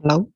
Hello.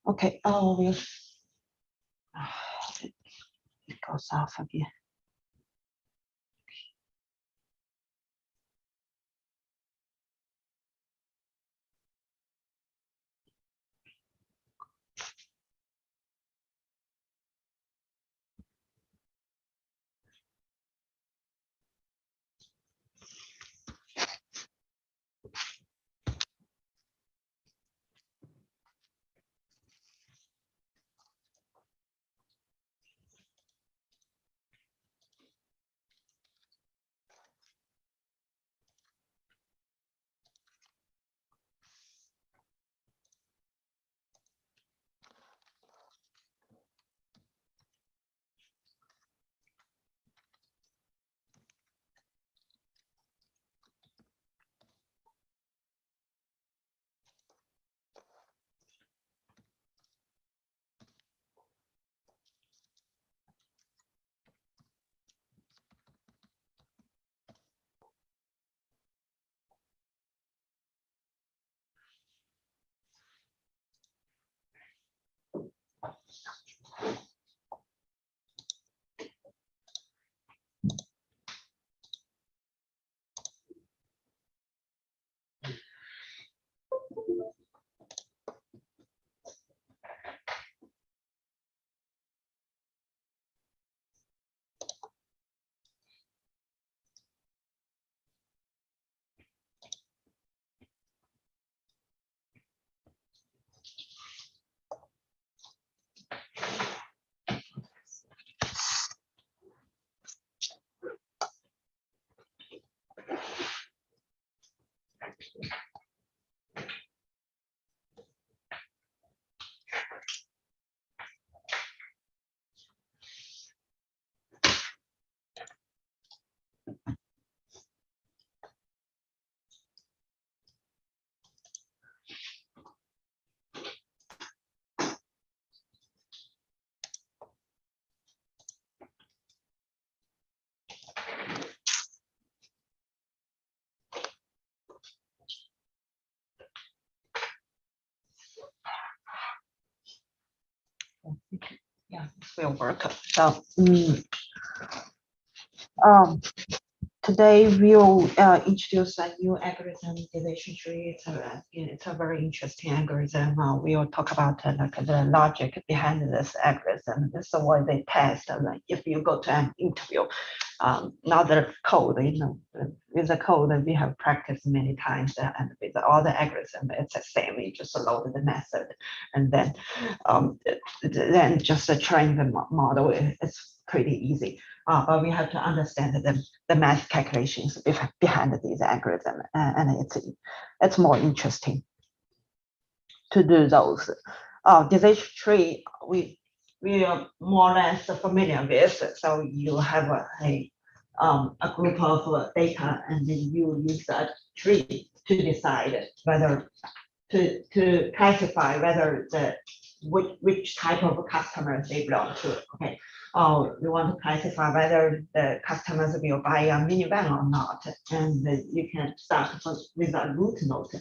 Okay, oh, we'll, it goes off again. Yeah, this will work. So, um, today we'll introduce a new algorithm, decision tree. It's a very interesting algorithm. We'll talk about like the logic behind this algorithm. This is what they test. Like if you go to an interview, not the code, with the code we have practiced many times, and with all the algorithm, it's the same. You just load the method, and then just train the model. It's pretty easy. But we have to understand the math calculations behind these algorithms, and it's more interesting to do those. Decision tree we are more or less familiar with. So you have a group of data, and then you use that tree to decide whether to classify whether which type of customers they belong to. Okay. Oh, you want to classify whether the customers will buy a minivan or not, and you can start with a root node.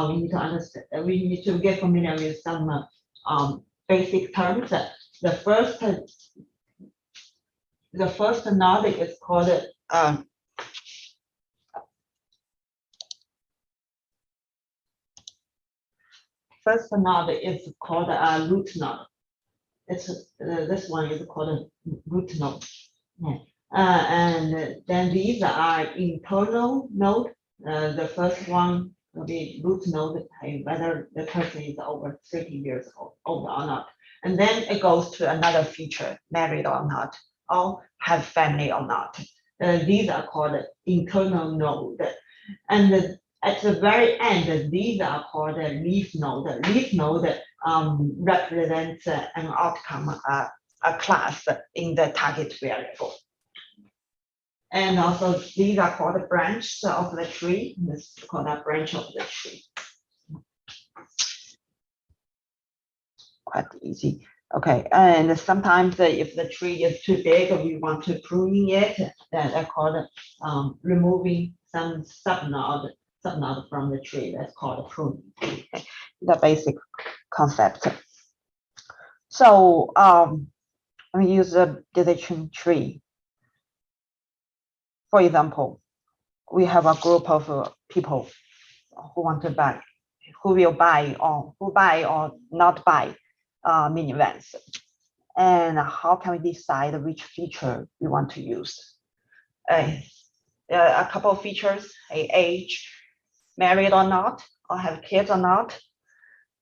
We need to understand. We need to get familiar with some basic terms. The first node is called first node is called a root node. It's this one is called a root node. Yeah. And then these are internal node. The first one will be root node, whether the person is over 30 years old or not. And then it goes to another feature, married or not, or have family or not. These are called internal node. And at the very end, these are called leaf node. Leaf node represents an outcome, a class in the target variable. And also these are called branches of the tree. This is called a branch of the tree. Quite easy. Okay, and sometimes if the tree is too big, we want to pruning it. That's called removing some subnode from the tree. That's called pruning. Okay. The basic concept. So we use a decision tree. For example, we have a group of people who want to buy, who will buy or not buy minivans. And how can we decide which feature we want to use? A couple of features, age, married or not, or have kids or not.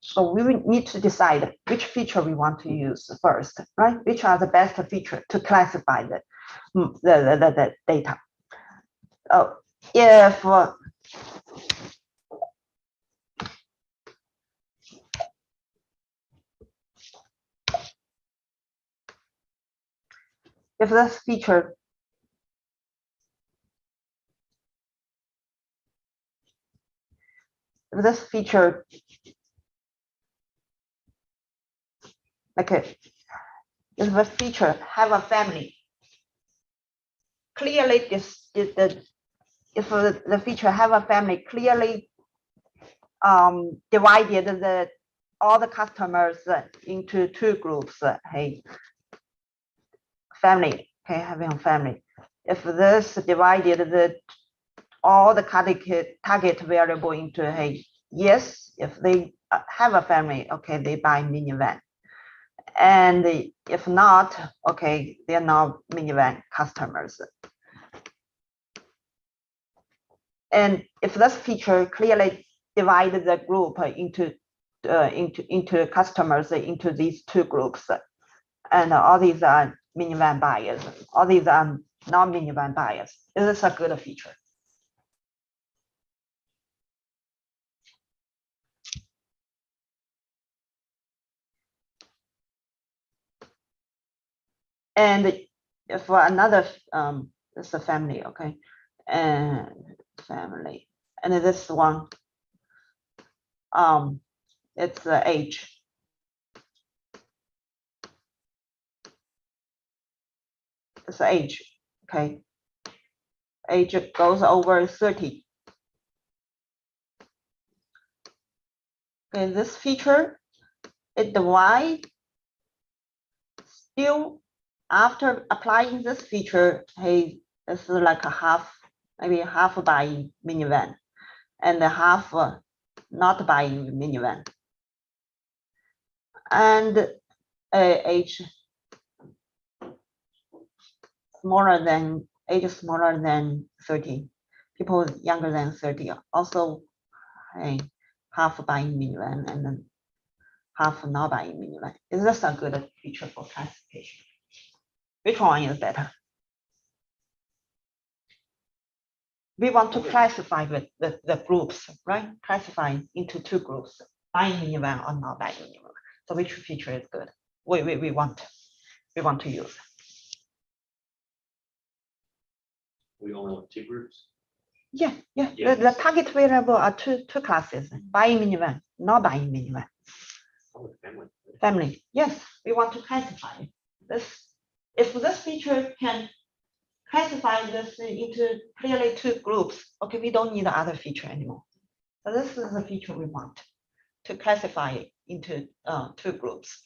So we will need to decide which feature we want to use first, right? Which are the best feature to classify the data. If this feature okay, if the feature have a family, clearly if the feature have a family, clearly divided all the customers into two groups. Hey, family, okay, having a family. If this divided all the target variable into hey, yes, if they have a family, okay, they buy minivan. And if not, okay, they're not minivan customers. And if this feature clearly divided the group into customers into these two groups, and all these are minivan buyers, all these are non-minivan buyers, this is a good feature. And for another, it's a family, okay, and family, and this one, it's the age. It's age, okay. Age goes over 30. Okay, this feature, it divides still after applying this feature, hey, it's like a half, maybe half buying minivan and half not buying minivan. And age smaller than 30, people younger than 30 also half buying minivan and then half not buying minivan. Is this a good feature for classification? Which one is better? We want to classify the groups, right? Classify into two groups, buying minivan or not buying minivan. So which feature is good? We want to use. We only want two groups. Yeah. The target variable are two classes: buying minivan, not buying minivan. Family. Yes, we want to classify this. If this feature can classify this into clearly two groups, okay, we don't need the other feature anymore. So this is the feature we want to classify it into two groups.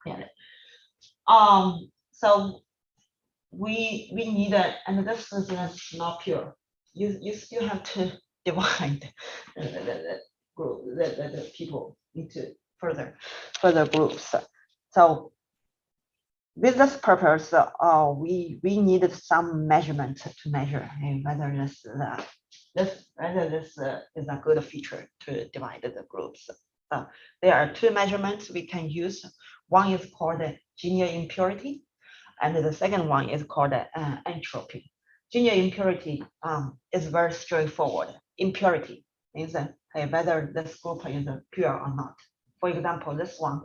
Yeah. So we need a, and this is not pure. You still have to divide the group, the people into further groups. So with this purpose, we needed some measurement to measure whether this is a good feature to divide the groups. There are two measurements we can use. One is called Ginier impurity, and the second one is called entropy. Ginier impurity is very straightforward. Impurity means whether this group is pure or not. For example, this one,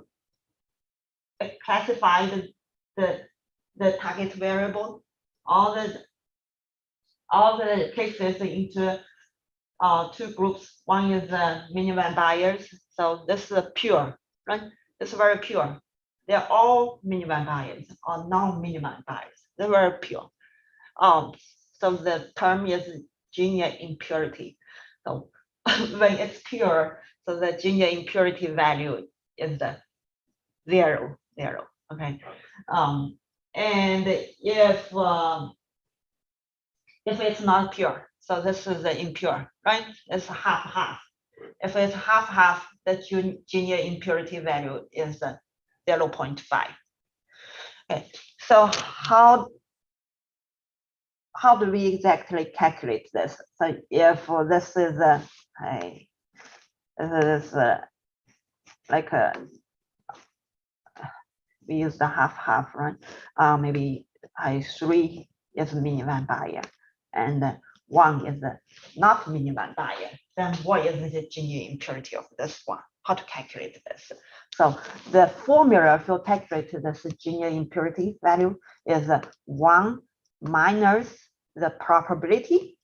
it classified the target variable, all the cases into two groups. One is minivan buyers, so this is pure, right? This is very pure. They're all minivan buyers or non-minivan buyers. They're very pure. So the term is Ginier impurity. So when it's pure, so the Ginier impurity value is 0, 0. Okay. And if it's not pure, so this is the impure, right? It's half. If it's half, the junior impurity value is 0.5. Okay, so how do we exactly calculate this? So if this is like we use the half, right? Maybe 3 is minivan buyer and 1 is not minivan buyer. Then what is the junior impurity of this one? How to calculate this? So the formula for calculate this junior impurity value is 1 minus the probability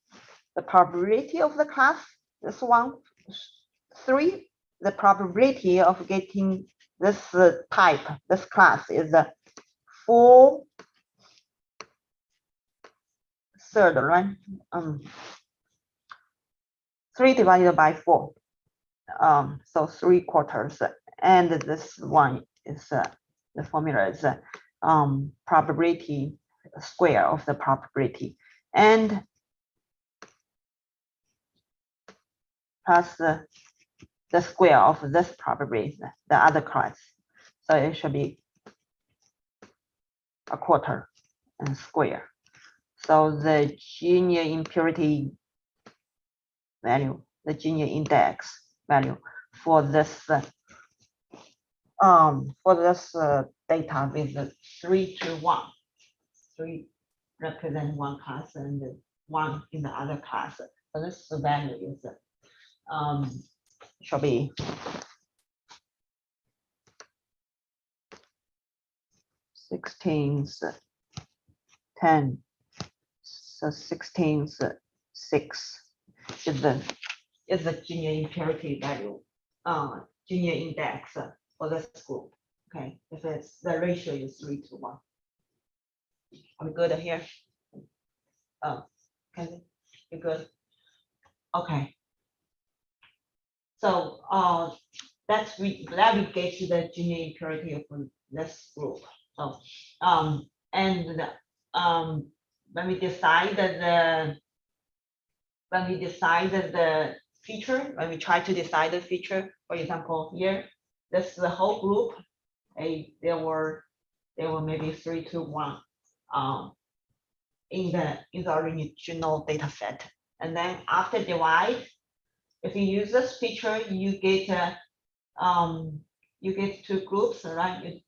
of the class. This one, 3. The probability of getting this type, this class is 4 third, right? 3 divided by 4, so 3/4, and this one is the formula is probability square of the probability, and plus the square of this probability, the other class. So it should be 1/4 and square. So the junior impurity value, the junior index value for this data with 3 to 1, 3 represent one class and 1 in the other class. So this value is should be 16th 10, so 16th 6 is the junior impurity value, junior index for this group. Okay, if it's the ratio is 3 to 1. Are we good here? Okay, you good? Okay. So that we get to the junior impurity of this group. So when we decide the feature, when we try to decide the feature, for example, here, this is the whole group. There were maybe 3 to 1 in the original data set. And then after divide, if you use this feature, you get 2 groups, right? You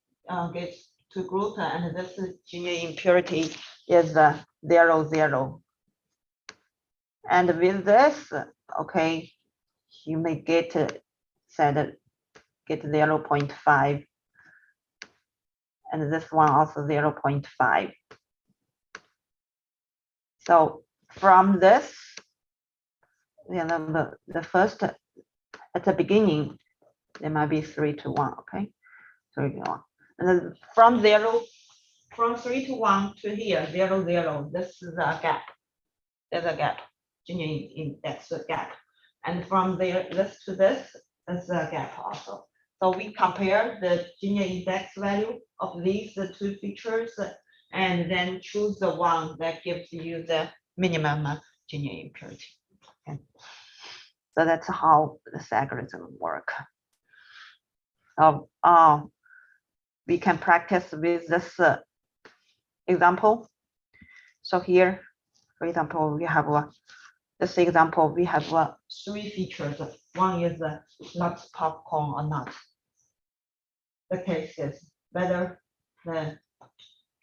get 2 groups, and this junior impurity is 0, 0. And with this, okay, you may get 0.5, and this one also 0.5. So from this, the first at the beginning, there might be 3 to 1, okay, 3 to 1, and then from 3 to 1 to here 0, 0. This is a gap. There's a gap. Junior index gap, and from this to this is a gap also. So we compare the junior index value of these 2 features, and then choose the one that gives you the minimum junior impurity. Okay. So that's how this algorithm works. So we can practice with this example. So here, for example, we have this example. We have 3 features. One is loves popcorn or not. The cases, whether the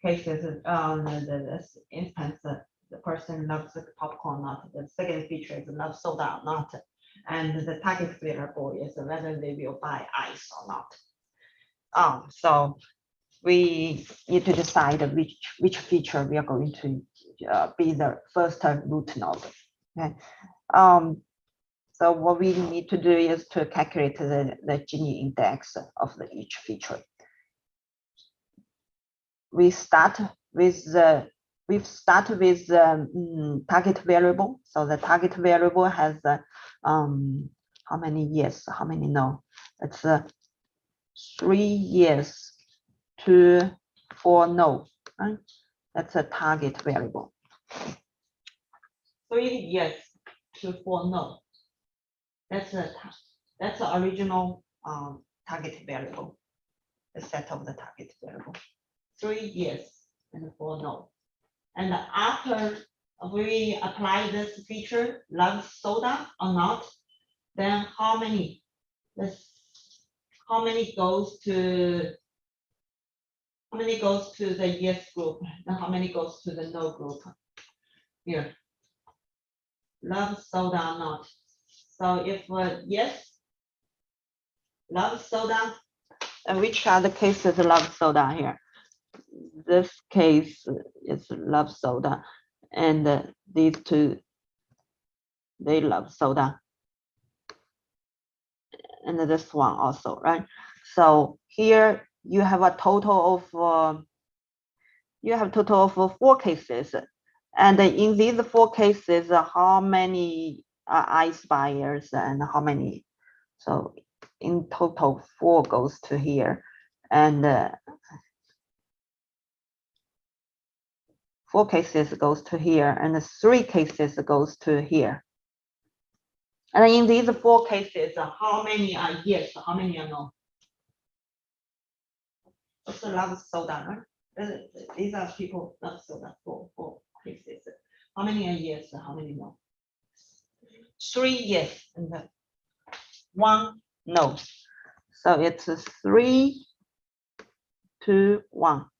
cases, this instance, the person loves popcorn or not. The second feature is love soda or not. And the target variable is whether they will buy ice or not. So we need to decide which feature we are going to be the first root node. Okay. So what we need to do is to calculate the Gini index of each feature. We start with the target variable. So the target variable has how many yes, how many no? It's 3 yes, 2, 4 no, right? That's a target variable. 3 yes, 2, 4 no. That's the original target variable, the set of the target variable. 3 yes and 4 no. And after we apply this feature, love soda or not, then how many? How many goes to the yes group, and how many goes to the no group? Here, love soda or not. So if yes, love soda, and which are the cases love soda here? This case is love soda, and these two, they love soda, and this one also, right? So here you have a total of 4 cases, and in these 4 cases, how many are ice buyers and how many? So in total, 4 goes to here, and 4 cases goes to here, and 3 cases goes to here. And in these 4 cases, how many are yes, how many are no? Also love soda, right? These are people love soda, 4 cases. How many are yes, how many no? 3 yes and 1 no. So it's 3, 2, 1.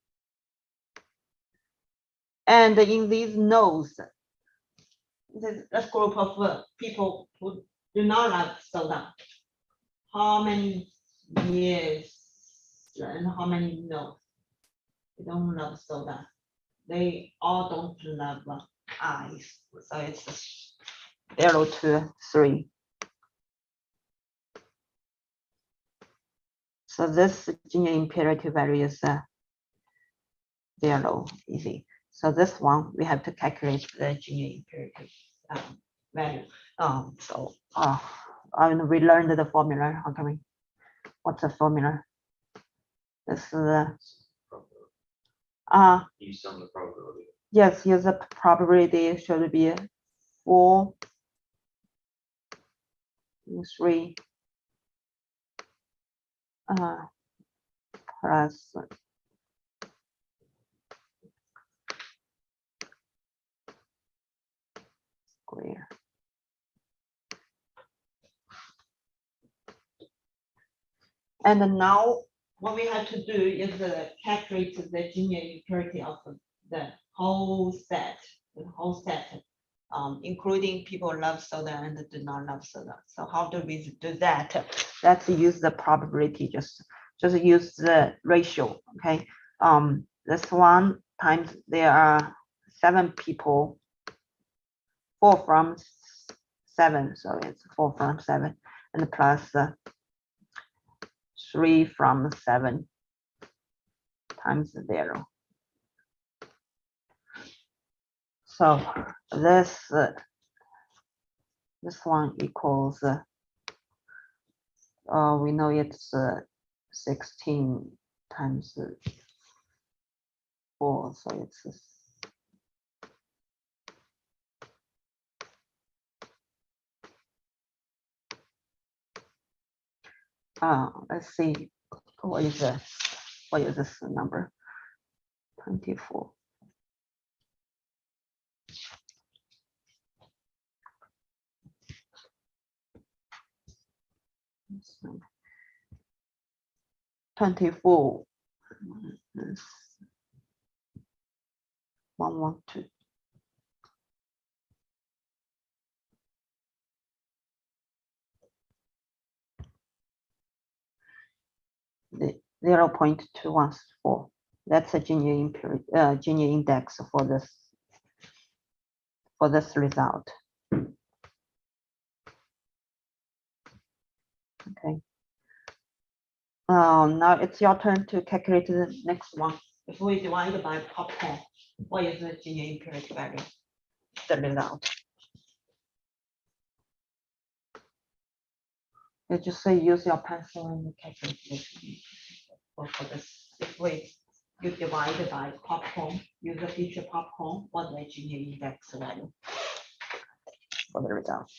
And in these no's, this group of people who do not like soda, how many yes and how many no? They don't love soda. They all don't love ice. So it's 0 to 3. So this Gini imperative value is 0, easy. So this one, we have to calculate the Gini imperative value. And we learned the formula. How can we? What's the formula? This is Use some of the probability. yes, use the probability should be 4, 3 plus square. And now what we have to do is calculate the Gini imperative of the whole set, including people love soda and do not love soda. So how do we do that? Let's use the probability, just use the ratio, okay? This one times there are 7 people, 4 from 7, so it's 4 from 7, and plus 3 from 7 times 0. So this one equals we know it's 16 times 4, so it's let's see, what is this number? 24. So 24 is 112. 0.214. That's a Gini index for this result. Okay. Now it's your turn to calculate the next one. If we divide by popcorn, what is the Gini imperative value? The result. You just say use your pencil and calculate this. divided by popcorn, use the future popcorn, what the Gini index value for the result.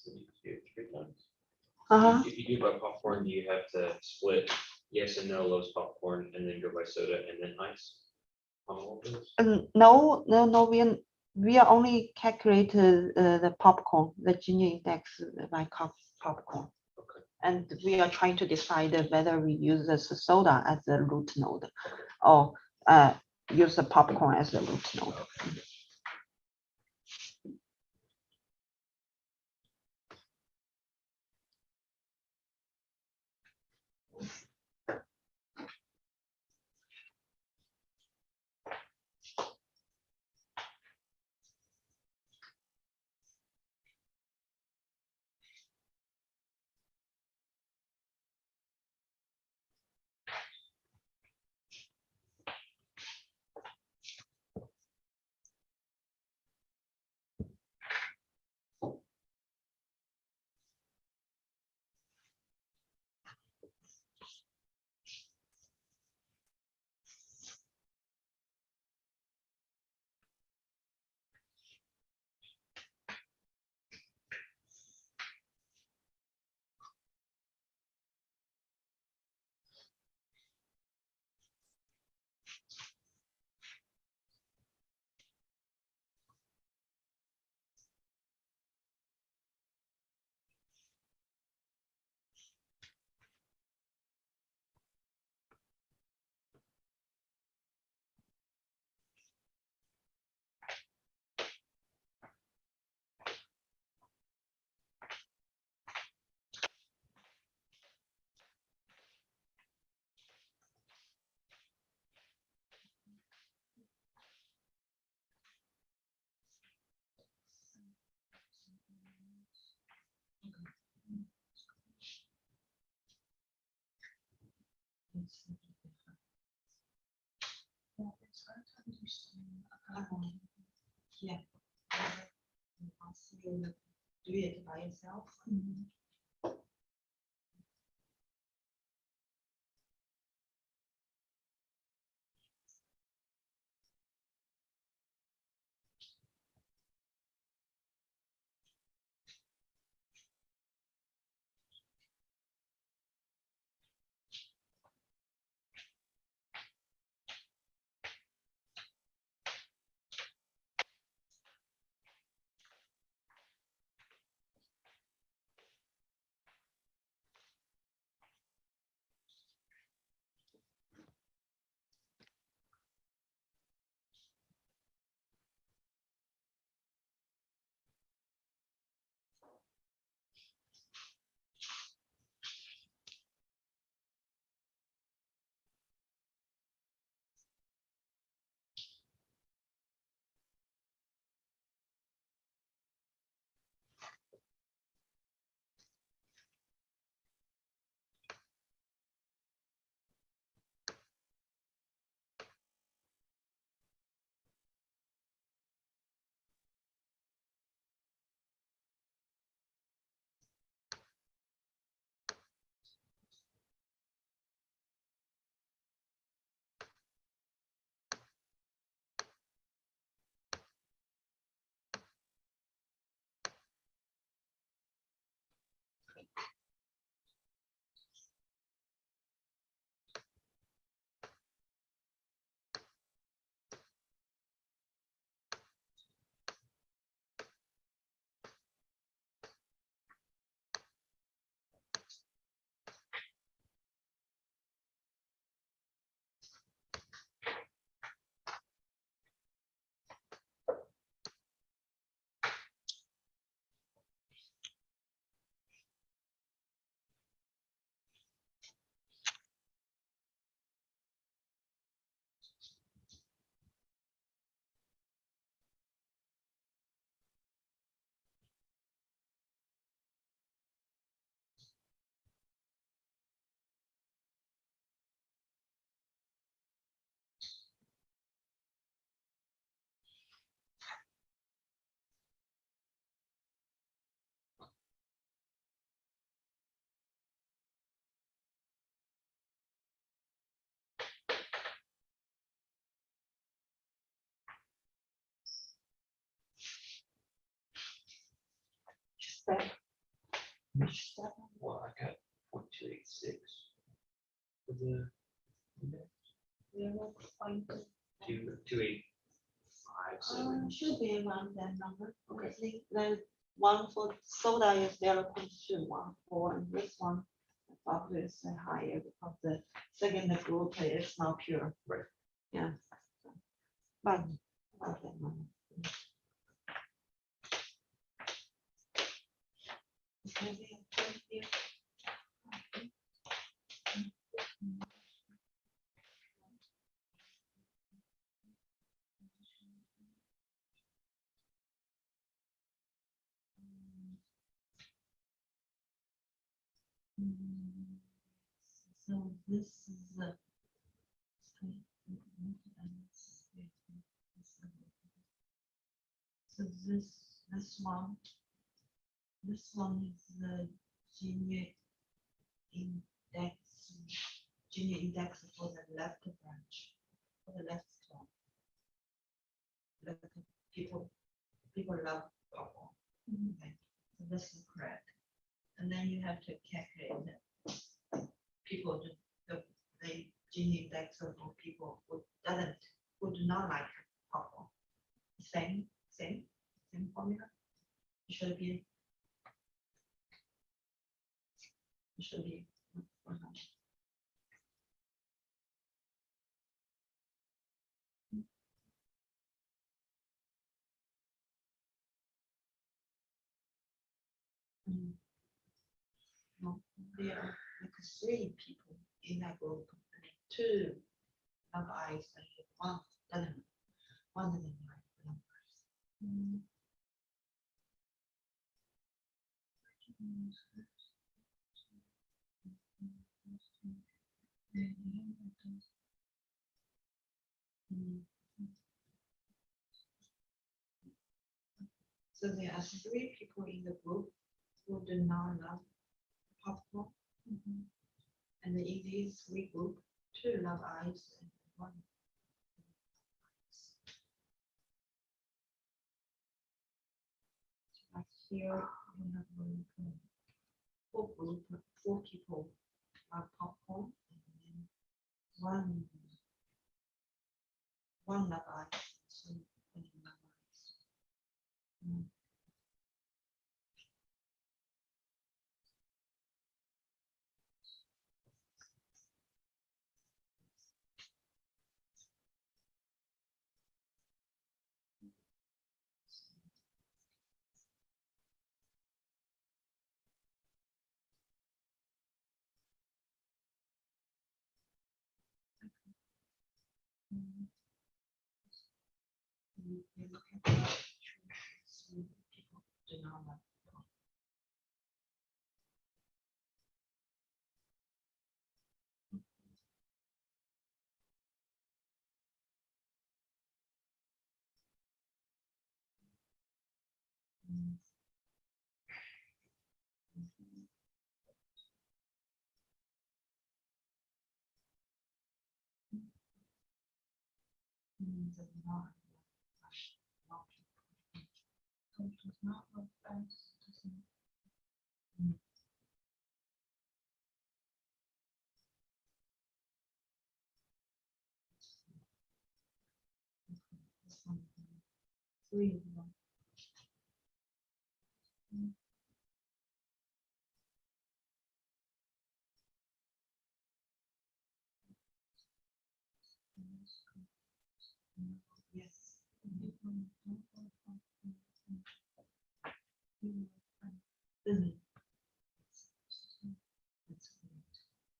So you could do it 3 times. Uh-huh. If you do by popcorn, do you have to split yes and no, lowest popcorn, and then go by soda and then ice? On all of those? No, we are only calculated the popcorn, the Gini index by popcorn. Okay. And we are trying to decide whether we use the soda as the root node or use the popcorn as the root node. Yeah. Do it by yourself. Okay. Which seven? Well, I got 0.286. For the index. 2.285. Should be around that number. Okay. I think then one for soda is 0.214, and this one probably is higher because the second group is not pure. Right. Yeah. But about that number. Okay, thank you. So this is the. So this one is the junior index, junior index for the left branch, for the left one. Like people love purple. Okay, so this is correct. And then you have to calculate that people the Gini index for people who do not like purple. Same formula. It should be. It should be. 100. No, there are like 3 people in that group. 2 have eyes and 1 doesn't. 1 doesn't like numbers. So there are 3 people in the group who do not love popcorn. And in these 3 groups, 2 love ice and 1. Like here, we have 4 group, 4 people love popcorn, and then 1 love ice, so 1 love ice. We look at the people do not love popcorn. Does not love ice, doesn't. This one, 3 of them. Yes. That's correct.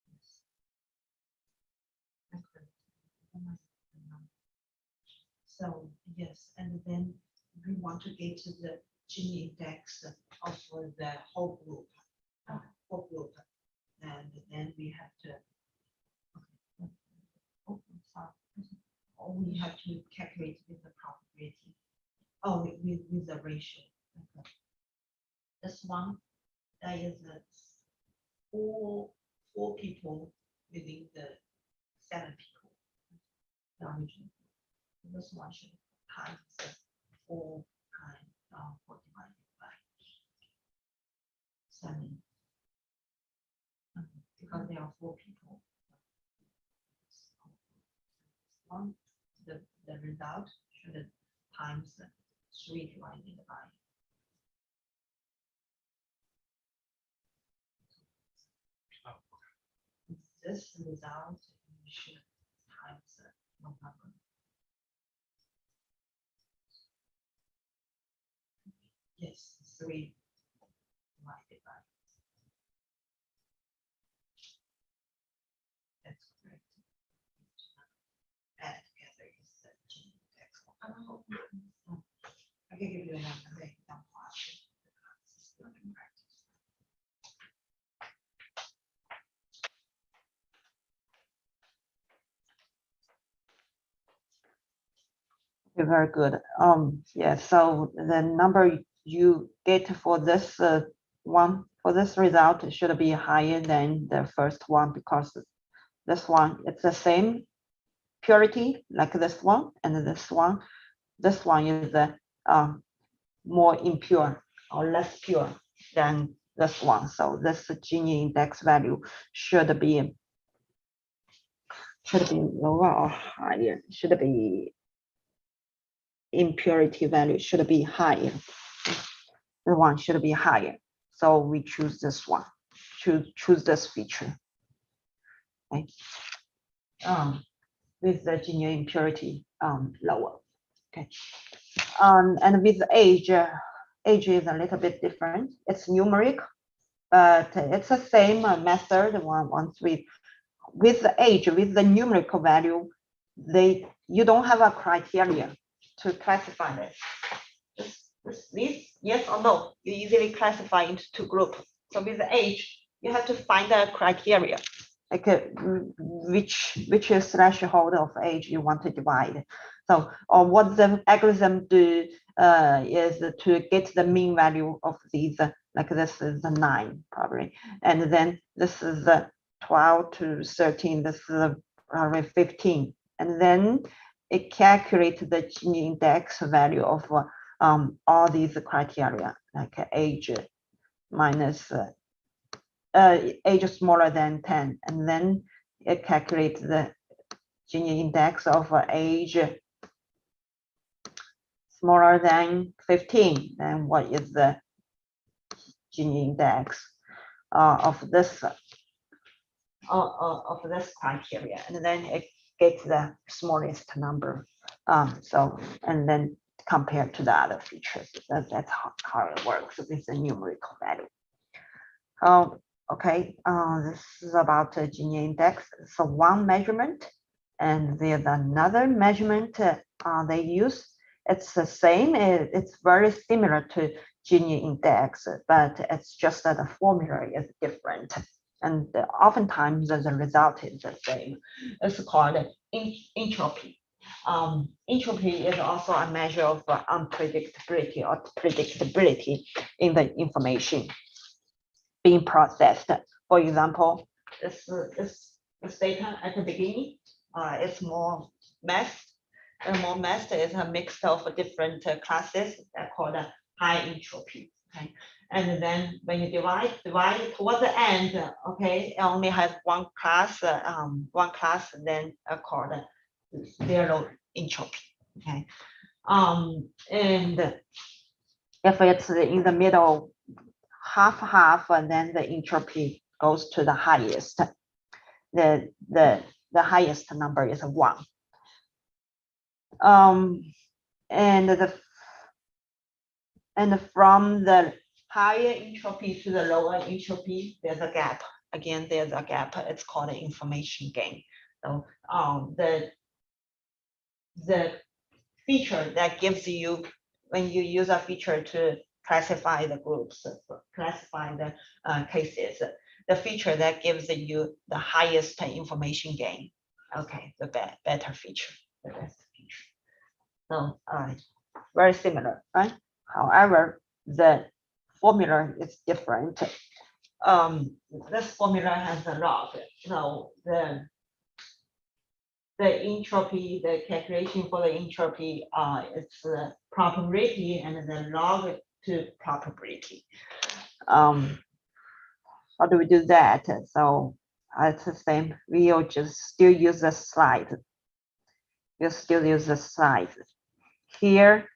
Yes. That's correct. So, yes, and then we want to get to the Gini index of the whole group. And then we have to. Oh, sorry. Or we have to calculate with the probability. Oh, with the ratio. Okay. This one, that is four people within the 7 people. The original. This one should times 4 times 4 divided by 7. Because there are 4 people. One, the result should times 3 divided by. This result you should times 100. Yes, 3 divided by. That's correct. Add together is the gene index. I can give you another example. Okay, very good. Yeah, so the number you get for this one, for this result should be higher than the first one because this one, it's the same purity like this one and this one. This one is more impure or less pure than this one. So this gene index value should be lower or higher, should be impurity value should be higher. The one should be higher. So we choose this one, choose this feature. Okay. With the gene impurity lower. Okay. And with age, age is a little bit different. It's numeric, but it's the same method. 113. With the age, with the numerical value, you don't have a criteria to classify this. This, yes or no, you easily classify into 2 groups. So with the age, you have to find a criteria, like which is threshold of age you want to divide. So, or what the algorithm do is to get the mean value of these, like this is the 9 probably, and then this is the 12 to 13, this is probably 15, and then it calculates the gene index value of all these criteria, like age minus age smaller than 10, and then it calculates the gene index of age smaller than 15. Then what is the gene index of this criteria? And then it gets the smallest number. So, and then compared to the other features. That's how it works with the numerical value. Okay, this is about the gene index. So one measurement, and there's another measurement they use. It's the same. It's very similar to gene index, but it's just that the formula is different. And oftentimes the result is the same. It's called entropy. Entropy is also a measure of unpredictability or predictability in the information being processed. For example, this data at the beginning, it's more masked. And more masked is a mix of different classes that are called high entropy. Okay, and then when you divide towards the end, okay, it only has one class, then called zero entropy. Okay, and if it's in the middle, half, and then the entropy goes to the highest. The highest number is 1. And from the higher entropy to the lower entropy, there's a gap. Again, there's a gap. It's called an information gain. So the feature that gives you, when you use a feature to classify the groups, classify the cases, the feature that gives you the highest information gain. Okay, the better feature, the best feature. So very similar, right? However, the formula is different. This formula has a log. So the entropy, the calculation for the entropy, it's the probability and the log to probability. how do we do that? So it's the same. We'll just still use the slide. We'll still use the slide. Here,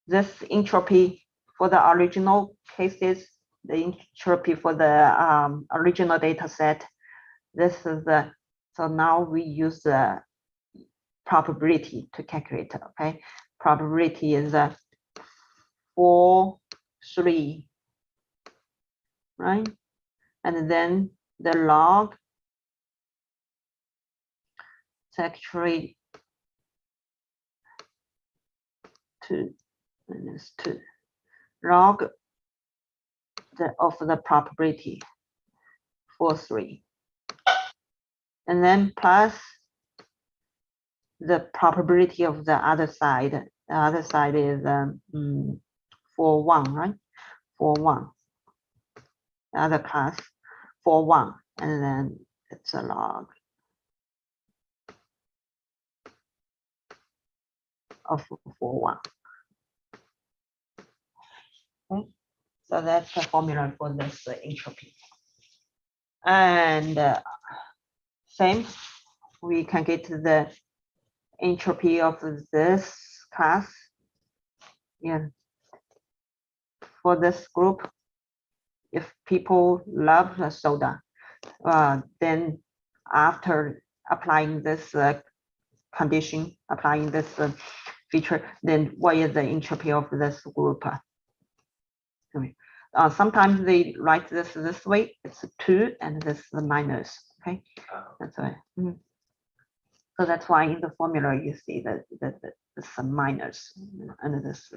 this entropy for the original cases, the entropy for the original data set. This is the, so now we use the probability to calculate, okay? Probability is 4, 3, right? And then the log, it's actually 2 minus 2. Log of the probability 4, 3. And then plus the probability of the other side. The other side is 4, 1, right? 4, 1. The other class 4, 1, and then it's a log of 4, 1. Okay, so that's the formula for this entropy. And same, we can get the entropy of this class. Yeah, for this group, if people love the soda, then after applying this condition, applying this feature, then what is the entropy of this group? Sometimes they write this way, it's 2 and this is minus, okay? That's right. So that's why in the formula you see that it's a minus, and this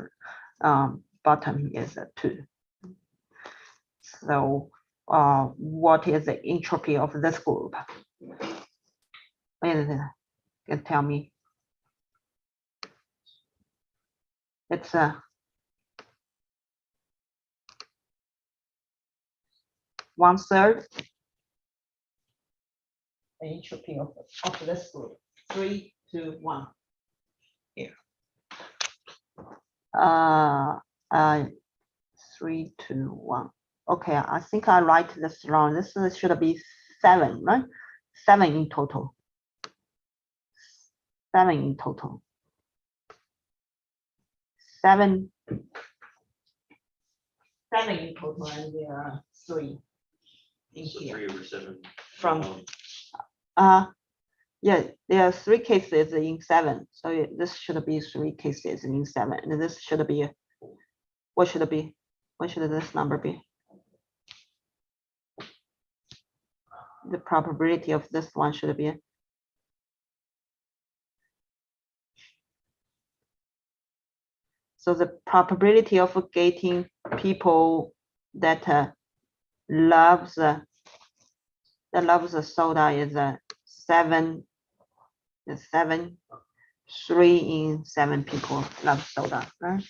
bottom is a 2. So what is the entropy of this group? You can tell me. It's a 1/3. The entropy of this group, 3 to 1. Here. 3 to 1. Okay, I think I write this wrong. This should be 7, right? 7 in total. 7 in total. 7 in total, and there are 3 in So here. 3 over 7. From yeah, there are 3 cases in 7. So this should be 3 cases in 7, and this should be, what should it be? What should this number be? The probability of this one should be. So the probability of getting people that loves the soda is 7. 3 in 7 people love soda, right?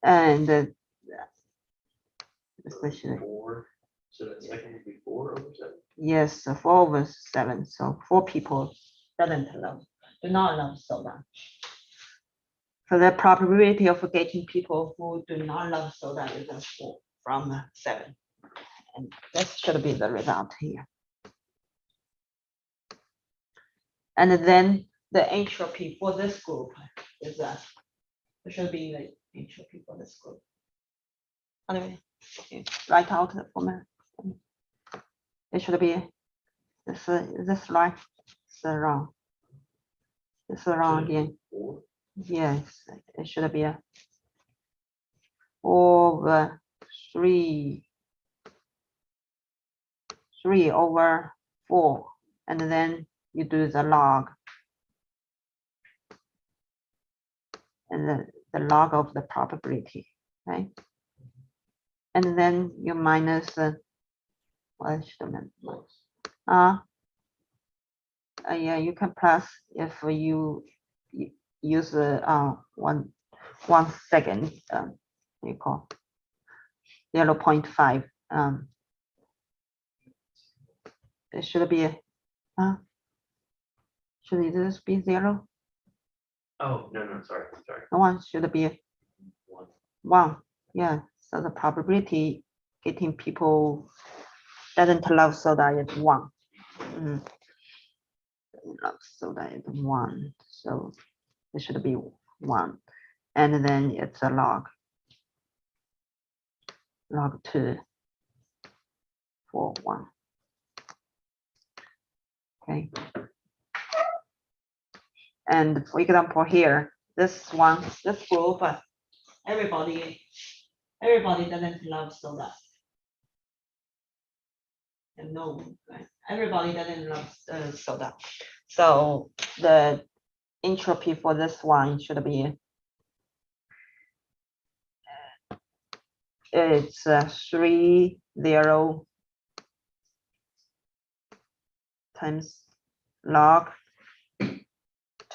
And especially 4. So that second would be 4 over 7. yes, 4 over 7. So 4 people do not love soda. So the probability of getting people who do not love soda is 4 from 7. And that should be the result here. And then the entropy for this group is it should be the entropy for this group. Anyway, okay, write out the formula. It should be this right? It's wrong. It's wrong again. 4. Yes, it should be 4 over 3 over 4, and then you do the log, and the log of the probability, right? And then you minus what should yeah, you can plus if you use 1 second, you call 0.5. It should be should this be 0? Oh, no, sorry. 1 should be 1. 1. Yeah, so the probability getting people doesn't love soda is 1. Love soda is 1. So it should be 1. And then it's a log 2 for 1. Okay. And for example, here, this group, everybody doesn't love soda. And no, right? Everybody doesn't love soda. So the entropy for this one should be it's 3, 0 times log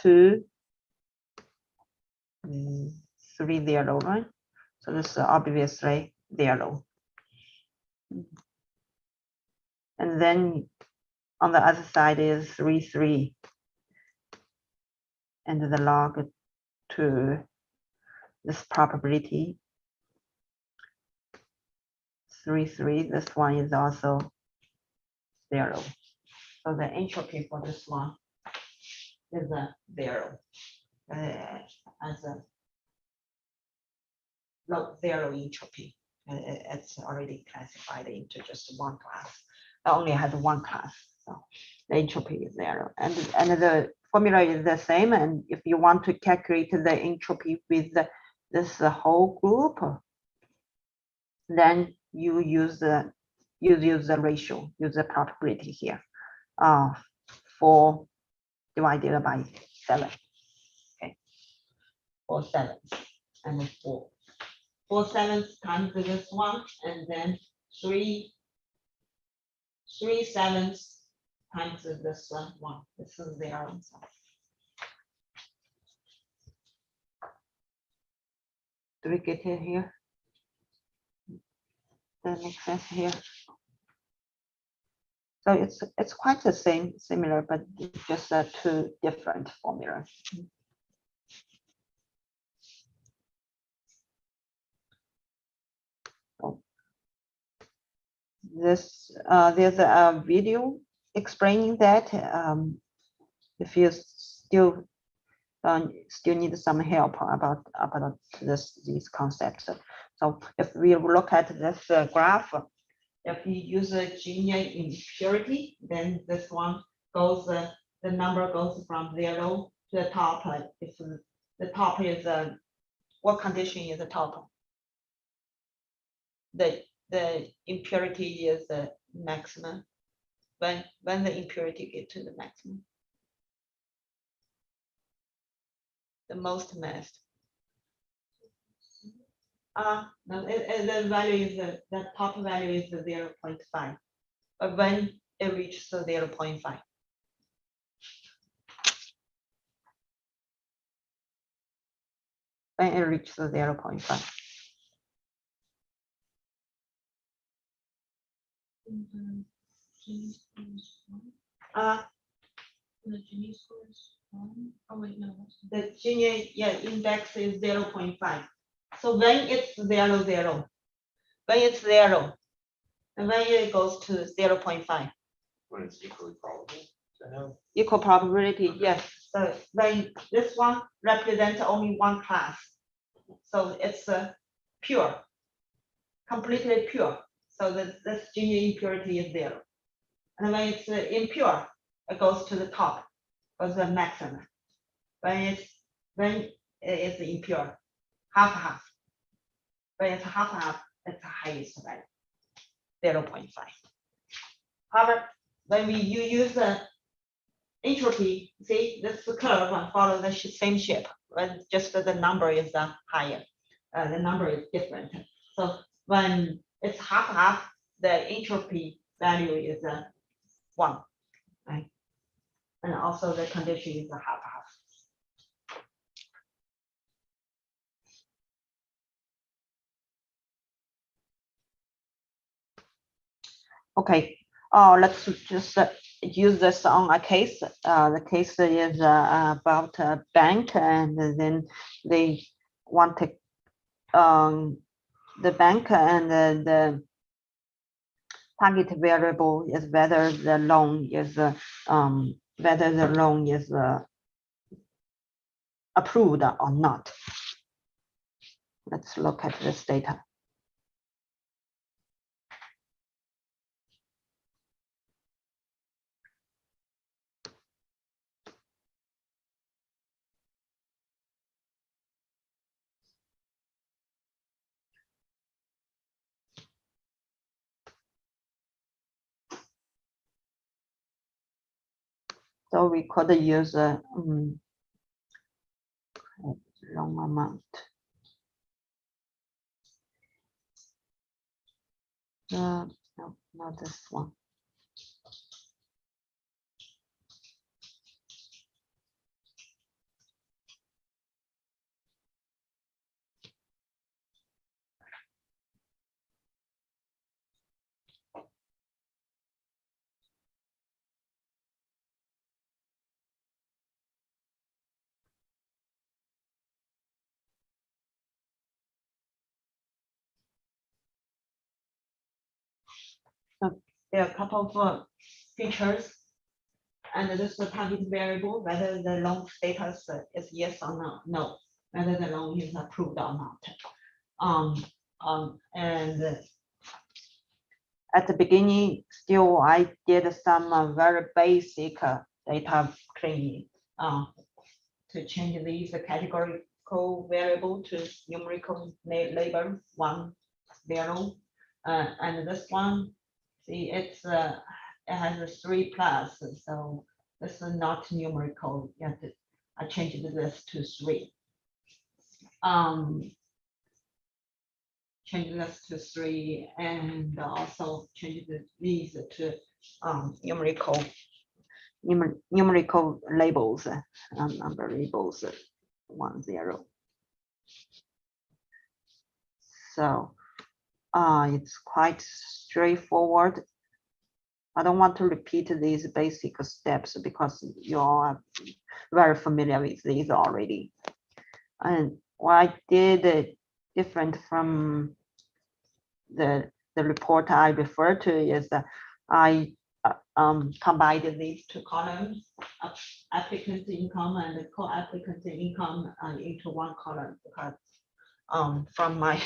2, 3, 0, right? So this is obviously 0. And then on the other side is 3, 3. And the log to this probability 3, 3. This one is also 0. So the entropy for this one is a 0. As a log 0 entropy. It's already classified into just one class. It only has one class, so the entropy is 0. And the formula is the same. And if you want to calculate the entropy with this whole group, then you use the ratio, use the probability here. 4 divided by 7. Okay, 4 sevenths and 4 sevenths times this one, and then 3 sevenths times this one. This is 0. So do we get it here? That makes sense here. So it's quite the same, similar, but it's just 2 different formulas. So this there's a video explaining that. If you still need some help about these concepts. So if we look at this graph, if you use a Gini impurity, then this one goes, the number goes from 0 to the top. If the top is, what condition is the top? The impurity is the maximum. When the impurity get to the maximum. The most mass. No, the value is the top value is 0.5. But when it reaches 0.5. When it reaches 0.5. The Gini score is 1. Oh wait, no. The Gini index is 0.5. So when it's 0, 0, when it's 0, and when it goes to 0.5. When it's equally probable to have. Equal probability, yes. So when this one represents only one class, so it's pure, completely pure. So this Gini impurity is 0. And when it's impure, it goes to the top, goes to the maximum. When it's impure, half. When it's half, it's the highest value, 0.5. However, when you use the entropy, see this curve follows the same shape, but just the number is higher. The number is different. So when it's half, the entropy value is 1, right? And also the condition is half. Okay, let's just use this on a case. The case is about a bank, and then they want to the bank and the target variable is whether the loan is approved or not. Let's look at this data. So we could use a long amount. No, not this one. There are a couple of features, and this is the target variable, whether the loan status is yes or no, whether the loan is approved or not. And at the beginning, still I did some very basic data cleaning to change these categorical variable to numerical label 1, 0, and this one. See, it has a 3+, so this is not numerical yet. I changed this to 3. Change this to 3, and also change these to numerical labels, number labels 1, 0. So it's quite straightforward. I don't want to repeat these basic steps because you all are very familiar with these already. And what I did different from the report I refer to is that I combined these 2 columns, applicant income and co-applicant income into 1 column, because from my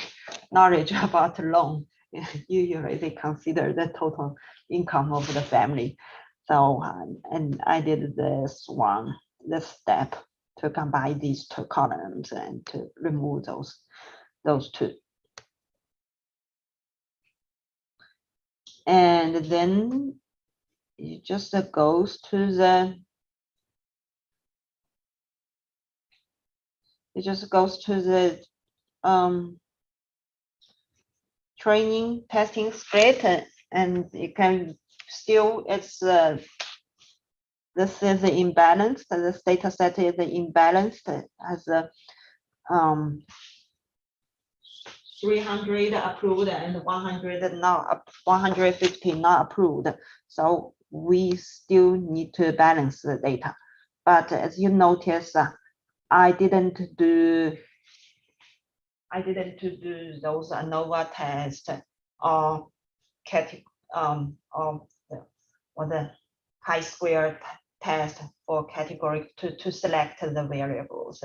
knowledge about loan, usually they consider the total income of the family. So, and I did this step to combine these 2 columns and to remove those 2. And then it just goes to the, training testing script, and you can still, it's this is imbalanced. This data set is imbalanced as a 300 approved and 100 not, 150 not approved. So we still need to balance the data. But as you notice, I didn't do those ANOVA test or the chi-square test for category to select the variables.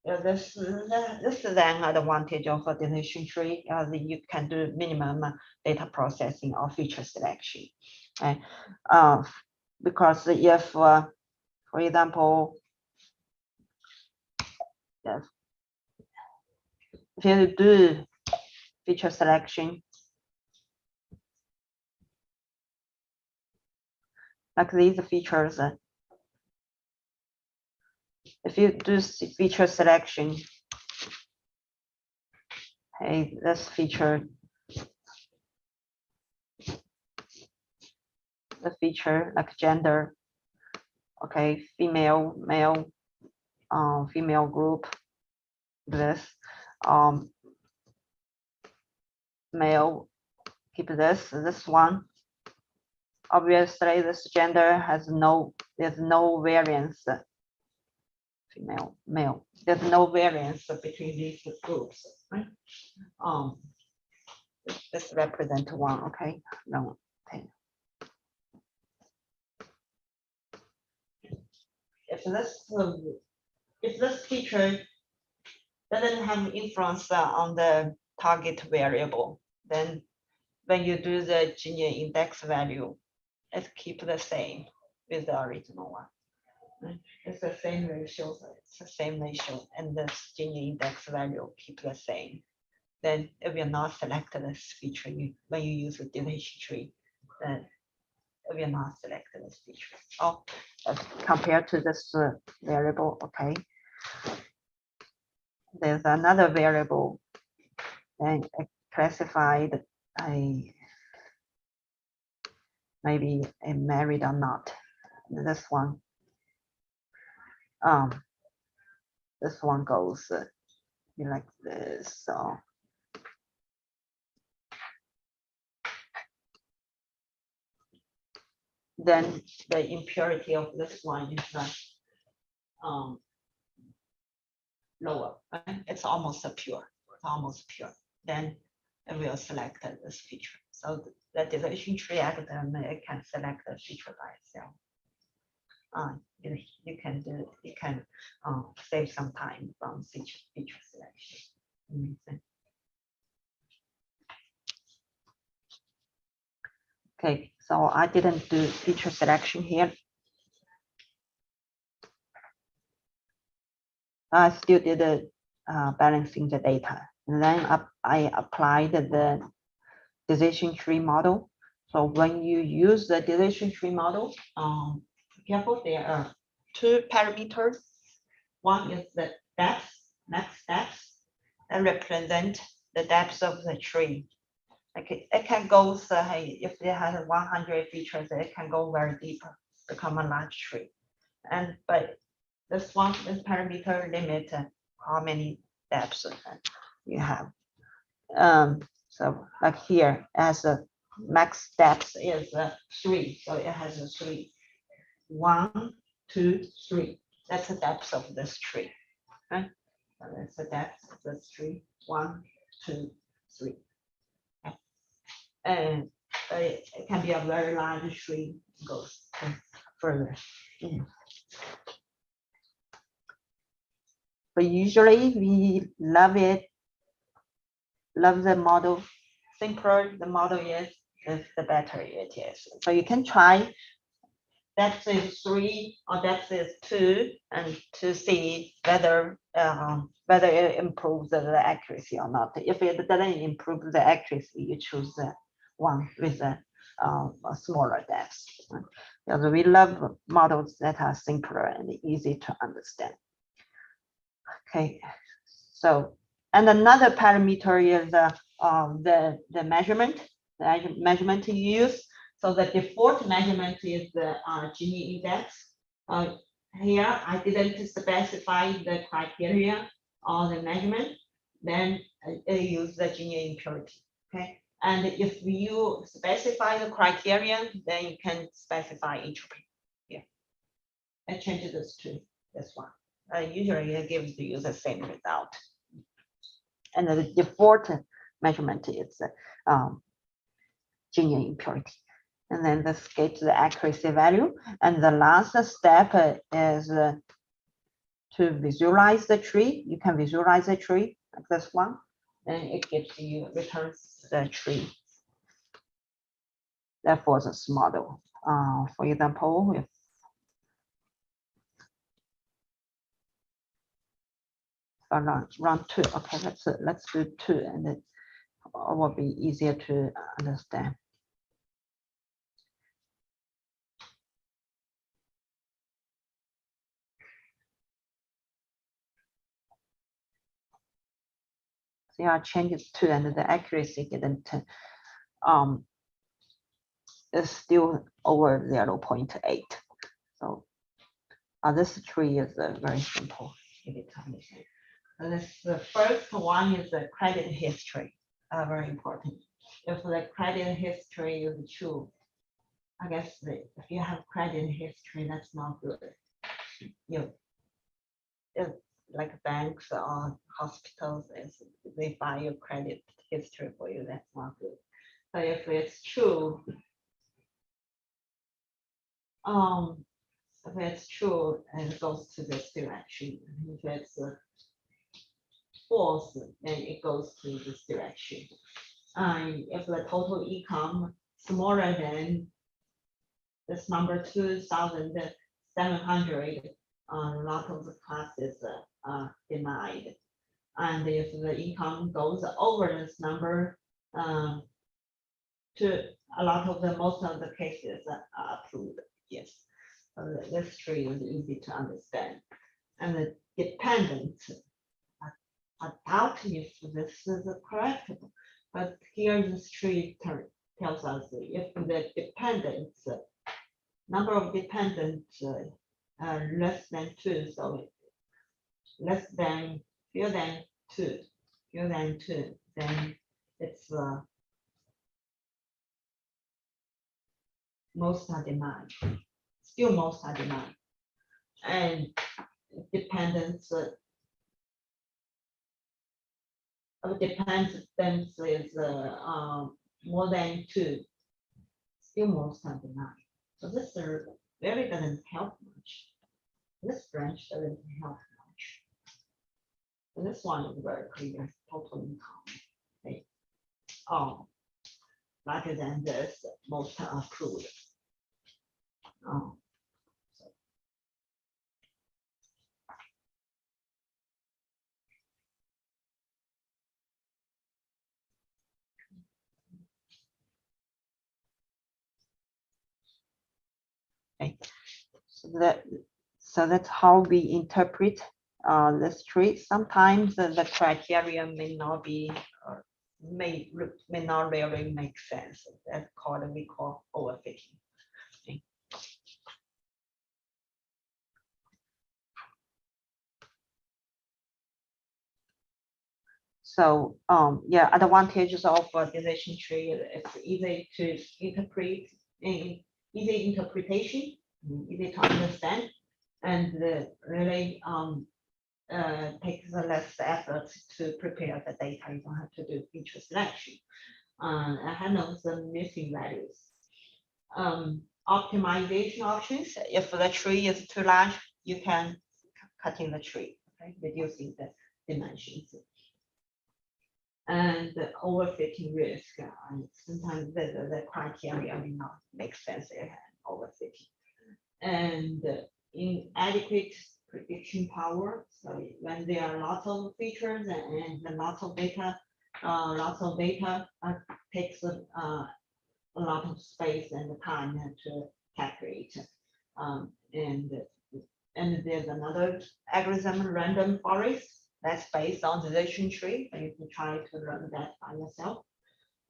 This is an advantage of a decision tree. You can do minimum data processing or feature selection. Okay? Because if, for example, if you do feature selection, like these features, if you do feature selection, hey, this feature, the feature like gender, okay, female, male, female group, this, male, keep this one. Obviously, this gender has there's no variance. Female, male, there's no variance between these groups, right? This represent one, okay? No, okay. If this feature doesn't have influence on the target variable, then when you do the Gini index value, it keep the same with the original one. Right? It's the same ratio, so it's the same ratio, and the Gini index value keep the same. Then it will not select this feature when you use the deletion tree, then it will not select this feature. Oh, compared to this variable, okay. There's another variable and classified maybe a married or not. This one goes like this. So then the impurity of this one is lower. Right? It's almost pure. It's almost pure. Then it will select this feature. So the deletion tree algorithm, it can select the feature by itself. You can save some time from feature selection. Okay, so I didn't do feature selection here. I still did balancing the data, and then I applied the decision tree model. So when you use the decision tree model, careful, there are two parameters. One is the depth, max depth, that represent the depth of the tree. Like it can go, if it has 100 features, it can go very deep, become a large tree. But this parameter limit how many depths you have. So like here, as a max depth is 3, so it has a 3. 1, 2, 3. That's the depth of this tree. Okay? So that's the depth of this tree. 1, 2, 3. Okay. And it can be a very large tree, goes further. But usually we love the model. Simpler the model is, the better it is. So you can try depth is 3 or depth is 2, and to see whether it improves the accuracy or not. If it doesn't improve the accuracy, you choose the one with a smaller depth. Because we love models that are simpler and easy to understand. Okay, so and another parameter is the measurement. The measurement you use. So the default measurement is the Gini index. Here I didn't specify the criteria or the measurement. Then I use the Gini impurity. Okay, and if you specify the criteria, then you can specify entropy. Yeah, I changed this to this one. Usually it gives you the same result. And the default measurement is Gini impurity. And then this gets the accuracy value. And the last step is to visualize the tree. You can visualize the tree like this one, and it gives you, returns the tree. Therefore, this model. For example, if run 2, okay, let's do 2, and it will be easier to understand. So I changed it to, and the accuracy didn't is still over 0.8. So this tree is very simple. And the first one is the credit history, very important. If the credit history is true, I guess if you have credit history, that's not good. Like banks or hospitals, they buy your credit history for you, that's not good. So if it's true, if it's true, and it goes to this direction. If it's false, then it goes to this direction. If the total income smaller than this number 2,700, a lot of the classes denied. And if the income goes over this number, to a lot of the most of the cases are approved. Yes, so this tree is easy to understand. And the dependent, I doubt if this is correct, but here this tree tells us if the dependents, number of dependents less than 2, so less than, fewer than 2, then it's most are denied. Still most are denied. And dependence dependence is more than 2. Still most are denied. So this really doesn't help much. This branch doesn't help much. And this one is very clear, total income. Okay. Rather than this, most are approved. Okay. So that's how we interpret this tree. Sometimes the criteria may not be may not really make sense. That's we call overfitting. Okay. So yeah, advantages of a decision tree, it's easy to interpret, easy interpretation, easy to understand, and really takes less effort to prepare the data. You don't have to do feature selection. And handles the missing values. Optimization options. If the tree is too large, you can cut in the tree, okay? Reducing the dimensions. And the overfitting risk. Sometimes the criteria may not make sense. They have overfitting. And inadequate prediction power. So when there are lots of features and lots of data takes a lot of space and time to calculate. And there's another algorithm, random forest, that's based on the decision tree. You can try to learn that by yourself.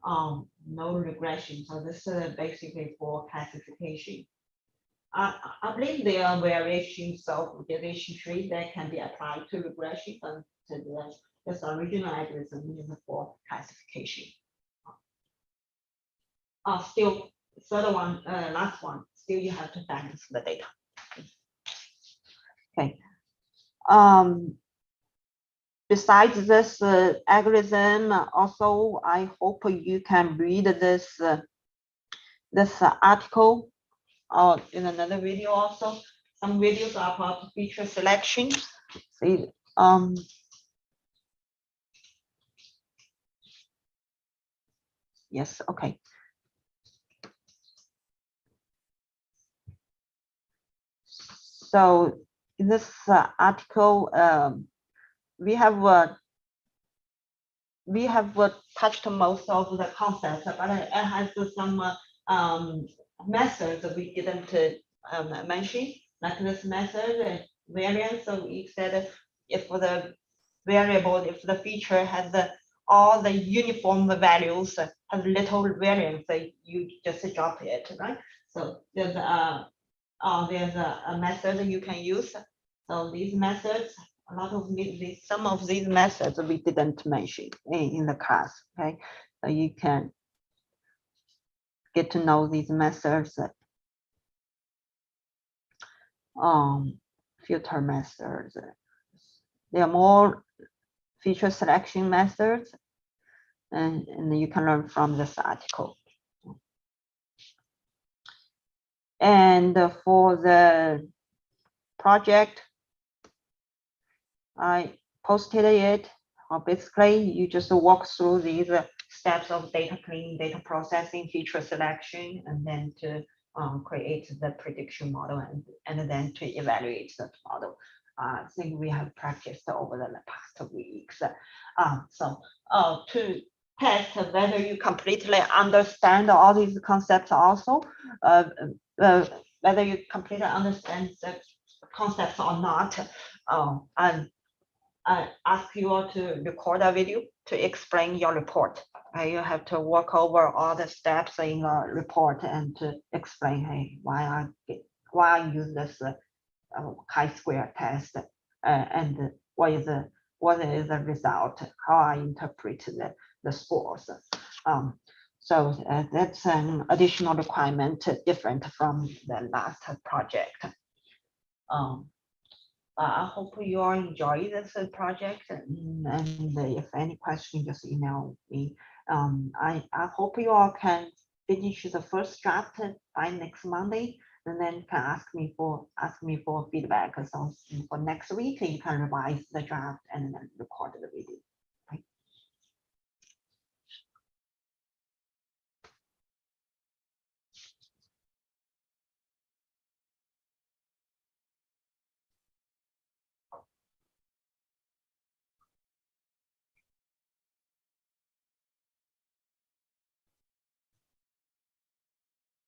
No regression. So this is basically for classification. I believe there are variations of decision tree that can be applied to regression, but this original algorithm is for classification. Still, third one, last one, still you have to balance the data. Okay. Besides this algorithm, also I hope you can read this this article in another video. Also, some videos are about feature selection. See, yes, okay. So in this article, we have touched most of the concepts, but it has some methods that we didn't mention, like this method variance. So we said if the variable, if the feature has all the uniform values, has little variance, you just drop it, right? So there's a method you can use. So these methods, a lot of some of these methods we didn't mention in the class. Okay, so you can get to know these methods. Filter methods. They are more feature selection methods, and you can learn from this article. And for the project, I posted it. Basically, you just walk through these steps of data cleaning, data processing, feature selection, and then to create the prediction model and then to evaluate the model. I think we have practiced over the past weeks. So to test whether you completely understand all these concepts also, whether you completely understand the concepts or not, and I ask you all to record a video to explain your report. You have to walk over all the steps in your report and to explain, hey, why I use this chi-square test, and what is the result, how I interpret the scores. So that's an additional requirement different from the last project. I hope you all enjoy this project, and if any question, just email me. I hope you all can finish the first draft by next Monday, and then can ask me for feedback. So for next week, you can revise the draft and then record the video.